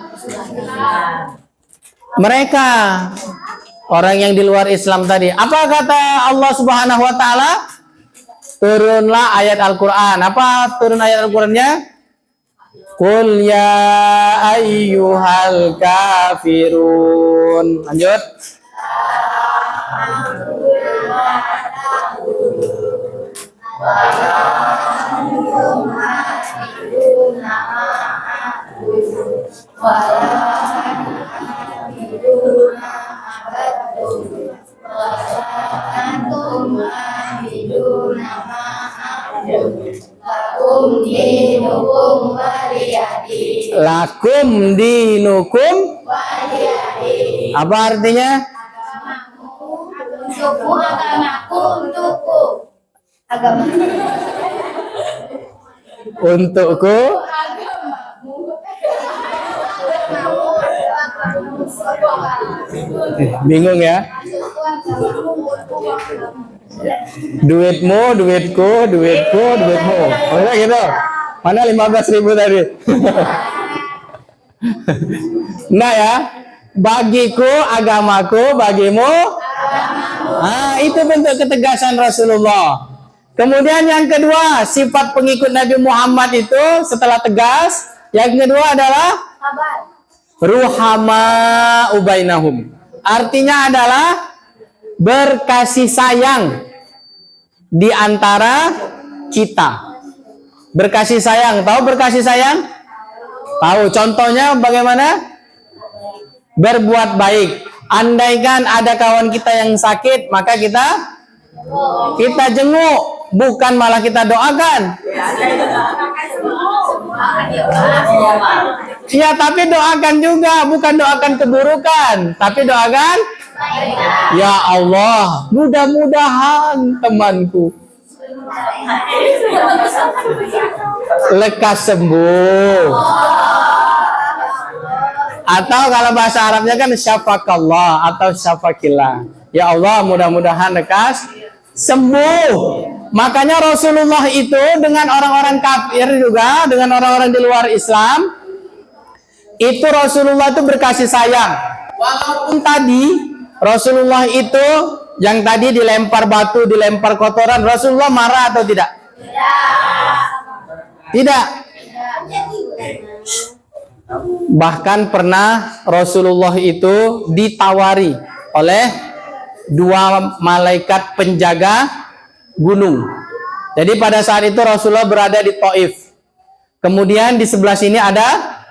mereka, orang yang di luar Islam tadi. Apa kata Allah Subhanahu wa taala? Turunlah ayat Al-Qur'an. Apa turun ayat Al-Qur'annya? Qul ya ayyuhal kafirun. Lanjut. Lakum dinukum. Apa artinya? Untukku agamaku, untukku agamaku. Untukku. Bingung ya? Duitmu, duitku, duitku, duitmu. Oh ya gitu. Mana 15.000 tadi? Nah ya, bagiku agamaku, bagimu. Ah, itu bentuk ketegasan Rasulullah. Kemudian yang kedua, sifat pengikut Nabi Muhammad itu setelah tegas, yang kedua adalah ruhama ubainahum. Artinya adalah berkasih sayang di antara kita. Berkasih sayang, tahu berkasih sayang? Tahu, contohnya bagaimana? Berbuat baik. Andaikan ada kawan kita yang sakit, maka kita jenguk, bukan malah kita doakan. Ya, tapi doakan juga, bukan doakan keburukan, tapi doakan. Ya Allah, mudah-mudahan temanku lekas sembuh. Atau kalau bahasa Arabnya kan syafakallah atau syafakillah. Ya Allah, mudah-mudahan lekas sembuh. Makanya Rasulullah itu dengan orang-orang kafir juga, dengan orang-orang di luar Islam, itu Rasulullah itu berkasih sayang. Walaupun tadi Rasulullah itu yang tadi dilempar batu, dilempar kotoran, Rasulullah marah atau tidak? Tidak. Bahkan pernah Rasulullah itu ditawari oleh dua malaikat penjaga gunung. Jadi pada saat itu Rasulullah berada di Taif. Kemudian di sebelah sini ada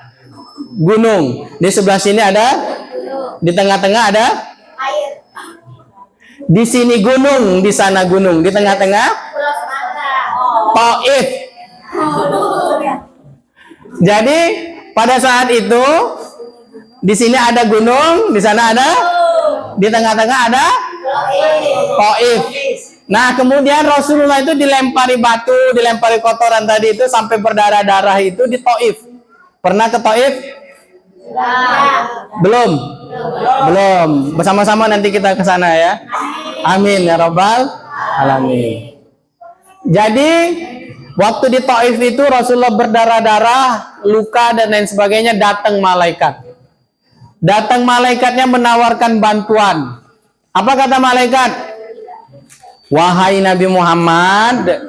gunung, di sebelah sini ada, di tengah-tengah ada air. Di sini gunung, di sana gunung, di tengah-tengah Taif. Jadi Pada saat itu di sini ada gunung, di sana ada, di tengah-tengah ada Taif. Nah, kemudian Rasulullah itu dilempari batu, dilempari kotoran tadi itu sampai berdarah-darah itu di Taif. Pernah ke Taif? Belum. Belum. Bersama-sama nanti kita ke sana ya. Amin ya rabbal alamin. Jadi waktu di Taif itu Rasulullah berdarah-darah, luka dan lain sebagainya, datang malaikat. Datang malaikatnya menawarkan bantuan. Apa kata malaikat? Wahai Nabi Muhammad,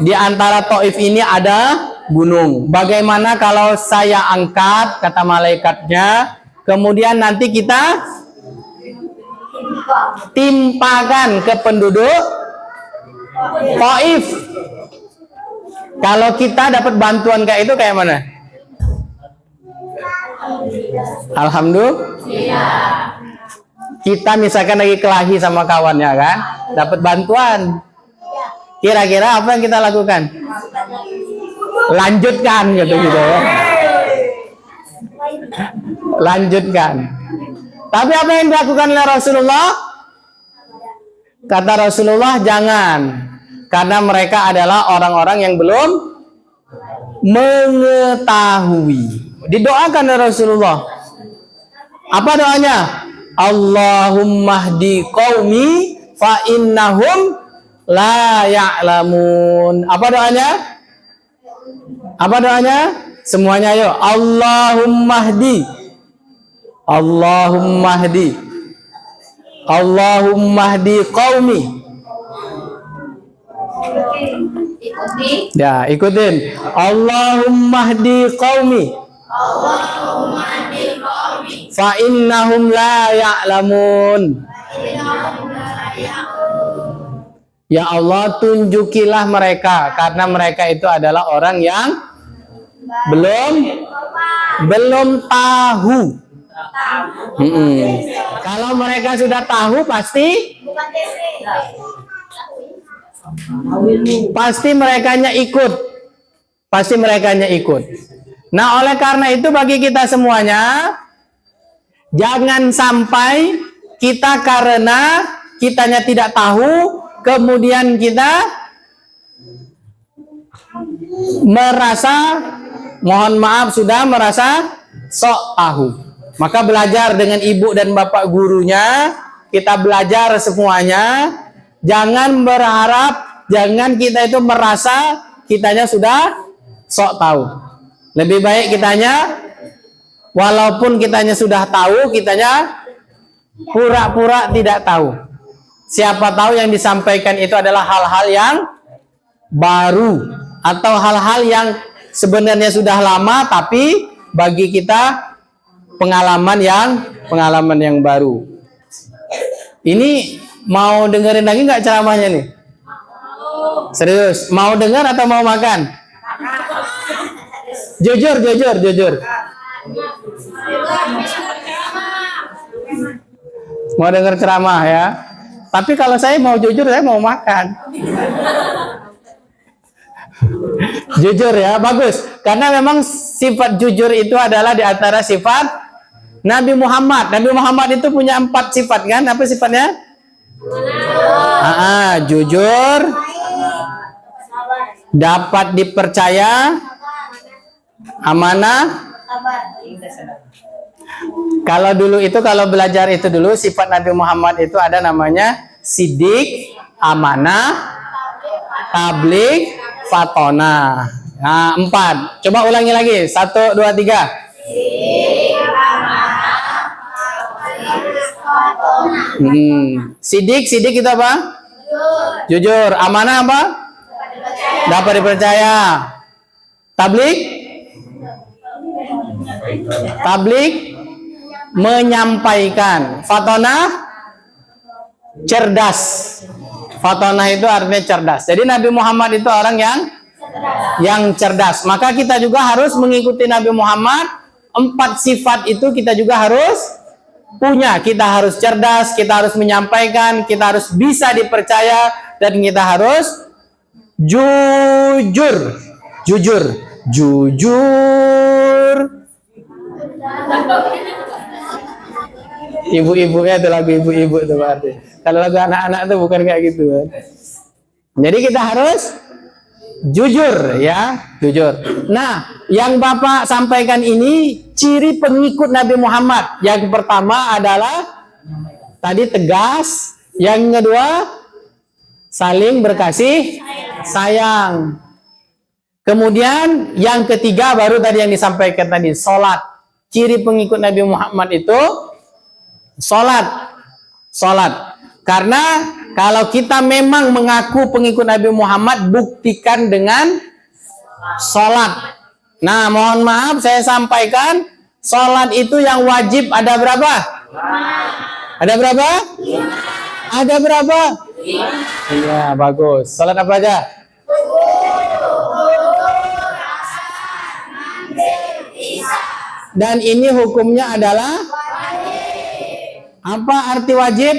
di antara Taif ini ada gunung. Bagaimana kalau saya angkat, kata malaikatnya, kemudian nanti kita timpakan ke penduduk Taif. Kalau kita dapat bantuan kayak itu kayak mana? Alhamdulillah. Kita misalkan lagi kelahi sama kawannya kan, dapat bantuan. Kira-kira apa yang kita lakukan? Lanjutkan gitu ya. Lanjutkan. Tapi apa yang dilakukan oleh Rasulullah? Kata Rasulullah, jangan. Karena mereka adalah orang-orang yang belum mengetahui. Didoakan oleh Rasulullah. Apa doanya? Allahumma hdi qaumi fa innahum la ya'lamun. Apa doanya? Apa doanya? Semuanya yuk. Allahumma hdi. Allahumma hdi. Allahumma hdi qaumi. Ikuti. Ya, ikutin. Allahumma hdi qaumi. Allahumma hdi qaumi. Fa innahum la ya'lamun. Ya Allah, tunjukilah mereka karena mereka itu adalah orang yang belum tahu. Kalau mereka sudah tahu pasti merekanya ikut. Pasti merekanya ikut. Nah, oleh karena itu bagi kita semuanya, jangan sampai kita karena kitanya tidak tahu, kemudian kita merasa, mohon maaf, sudah merasa sok tahu. Maka belajar dengan ibu dan bapak gurunya, kita belajar semuanya. Jangan berharap, jangan kita itu merasa kitanya sudah sok tahu. Lebih baik kitanya, walaupun kitanya sudah tahu, kitanya pura-pura tidak tahu. Siapa tahu yang disampaikan itu adalah hal-hal yang baru atau hal-hal yang sebenarnya sudah lama, tapi bagi kita pengalaman yang baru. Ini mau dengerin lagi nggak ceramahnya nih? Serius, mau dengar atau mau makan? Jujur. Mau dengar ceramah ya? Tapi kalau saya mau jujur, saya mau makan. Jujur ya, bagus. Karena memang sifat jujur itu adalah di antara sifat Nabi Muhammad. Nabi Muhammad itu punya 4 sifat kan? Apa sifatnya? Jujur, dapat dipercaya, amanah. Kalau dulu itu, kalau belajar itu dulu, sifat Nabi Muhammad itu ada namanya sidik, amanah, tabligh, fatona. Nah, 4. Coba ulangi lagi. 1, 2, 3. Sidik itu apa? Jujur. Amanah apa? Dapat dipercaya. Tabligh menyampaikan. Fatona cerdas. Fatona itu artinya cerdas. Jadi Nabi Muhammad itu orang yang cerdas. Maka kita juga harus mengikuti Nabi Muhammad. 4 sifat itu kita juga harus punya. Kita harus cerdas, kita harus menyampaikan, kita harus bisa dipercaya, dan kita harus jujur. Ibu-ibunya itu lagu ibu-ibu itu berarti. Kalau lagu anak-anak itu bukan kayak gitu kan. Jadi kita harus jujur ya, jujur. Nah, yang Bapak sampaikan ini ciri pengikut Nabi Muhammad. Yang pertama adalah tadi tegas, yang kedua saling berkasih sayang. Kemudian yang ketiga baru tadi yang disampaikan tadi, sholat. Ciri pengikut Nabi Muhammad itu sholat. Sholat. Karena kalau kita memang mengaku pengikut Nabi Muhammad, buktikan dengan sholat. Nah, mohon maaf saya sampaikan, sholat itu yang wajib ada berapa? Ada berapa? Ada berapa? Iya, bagus. Sholat apa aja? Dan ini hukumnya adalah apa arti wajib?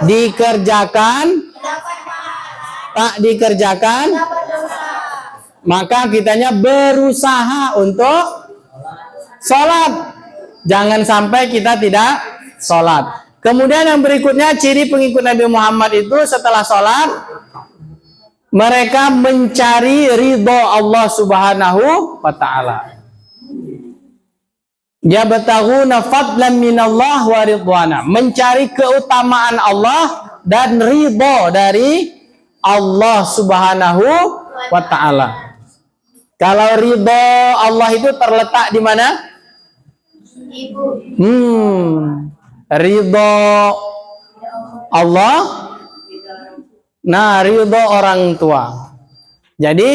Dikerjakan, tak dikerjakan, maka kitanya berusaha untuk sholat. Jangan sampai kita tidak sholat. Kemudian yang berikutnya, ciri pengikut Nabi Muhammad itu setelah sholat, mereka mencari ridho Allah Subhanahu wa ta'ala. Yabtaghuna fadlan minallah wa ridwana, mencari keutamaan Allah dan ridho dari Allah Subhanahu wa ta'ala. Kalau ridho Allah itu terletak di mana? Ridho Allah, nah ridho orang tua. Jadi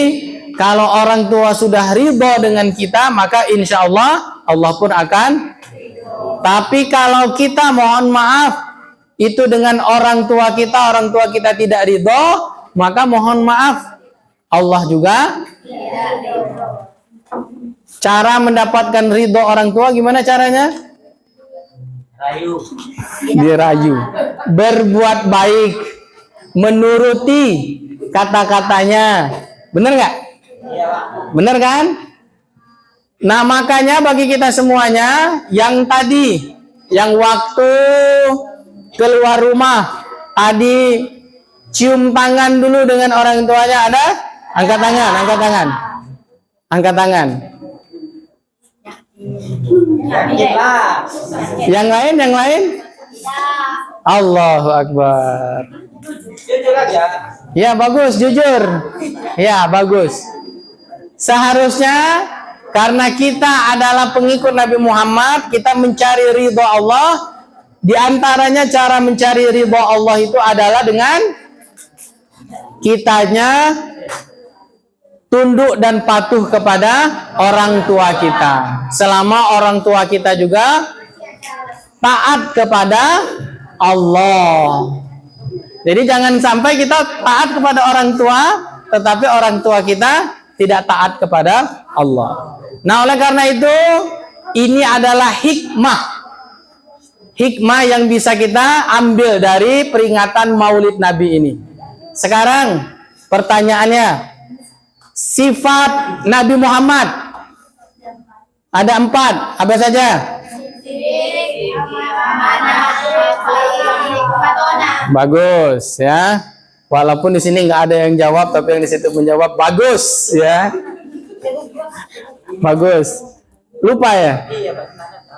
kalau orang tua sudah ridho dengan kita, maka insya Allah Allah pun akan. Tapi kalau kita mohon maaf itu dengan orang tua kita tidak ridho, maka mohon maaf Allah juga. Cara mendapatkan ridho orang tua gimana caranya? Dirayu, berbuat baik, menuruti kata-katanya. Bener nggak? Bener kan? Nah makanya bagi kita semuanya, yang tadi, yang waktu keluar rumah tadi cium tangan dulu dengan orang tuanya, ada? Angkat tangan, angkat tangan, angkat tangan. Yang lain, yang lain? Allahu Akbar. Ya bagus, jujur. Ya bagus. Seharusnya karena kita adalah pengikut Nabi Muhammad, kita mencari ridho Allah. Di antaranya cara mencari ridho Allah itu adalah dengan kitanya tunduk dan patuh kepada orang tua kita. Selama orang tua kita juga taat kepada Allah. Jadi jangan sampai kita taat kepada orang tua, tetapi orang tua kita tidak taat kepada Allah. Nah oleh karena itu, ini adalah hikmah. Hikmah yang bisa kita ambil dari peringatan Maulid Nabi ini. Sekarang pertanyaannya, sifat Nabi Muhammad ada 4, apa saja? Bagus ya. Walaupun di sini nggak ada yang jawab, tapi yang di situ menjawab bagus ya. Bagus. Lupa ya?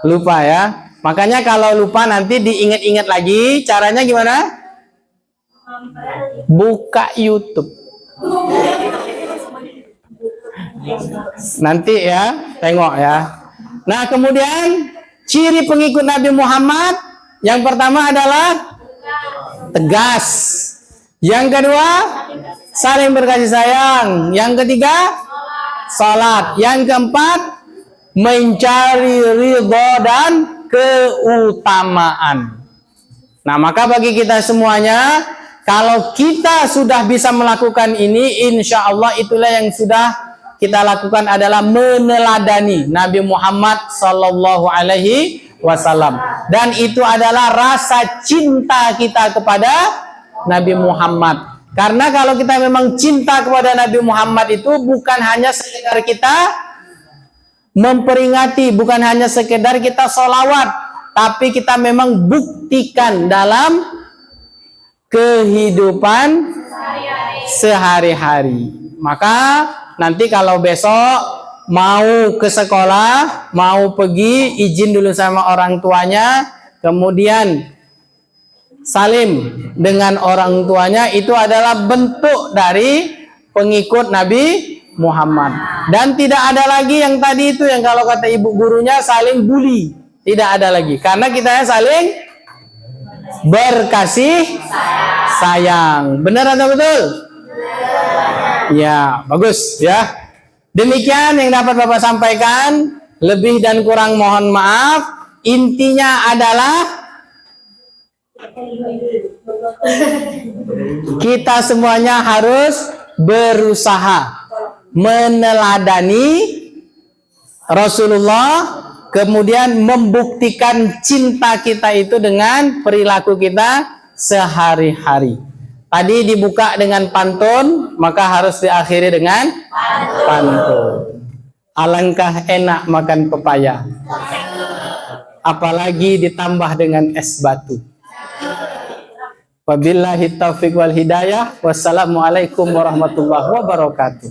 Lupa ya. Makanya kalau lupa nanti diingat-ingat lagi. Caranya gimana? Buka YouTube. Nanti ya, tengok ya. Nah, kemudian ciri pengikut Nabi Muhammad yang pertama adalah tegas. Yang kedua, saling berkasih sayang. Yang ketiga, salat. Yang keempat, mencari ridho dan keutamaan. Nah, maka bagi kita semuanya, kalau kita sudah bisa melakukan ini, insya Allah itulah yang sudah kita lakukan adalah meneladani Nabi Muhammad Sallallahu Alaihi Wasallam. Dan itu adalah rasa cinta kita kepada Nabi Muhammad. Karena kalau kita memang cinta kepada Nabi Muhammad itu bukan hanya sekedar kita memperingati, bukan hanya sekedar kita sholawat, tapi kita memang buktikan dalam kehidupan sehari-hari. Maka nanti kalau besok mau ke sekolah, mau pergi, izin dulu sama orang tuanya, kemudian salim dengan orang tuanya, itu adalah bentuk dari pengikut Nabi Muhammad. Dan tidak ada lagi yang tadi itu, yang kalau kata ibu gurunya saling bully. Tidak ada lagi, karena kita saling berkasih sayang. Benar atau betul? Ya, bagus ya. Demikian yang dapat Bapak sampaikan. Lebih dan kurang mohon maaf. Intinya adalah kita semuanya harus berusaha meneladani Rasulullah, kemudian membuktikan cinta kita itu dengan perilaku kita sehari-hari. Tadi dibuka dengan pantun, maka harus diakhiri dengan pantun. Alangkah enak makan pepaya, apalagi ditambah dengan es batu. Wabillahi taufiq wal hidayah. Wassalamualaikum warahmatullahi wabarakatuh.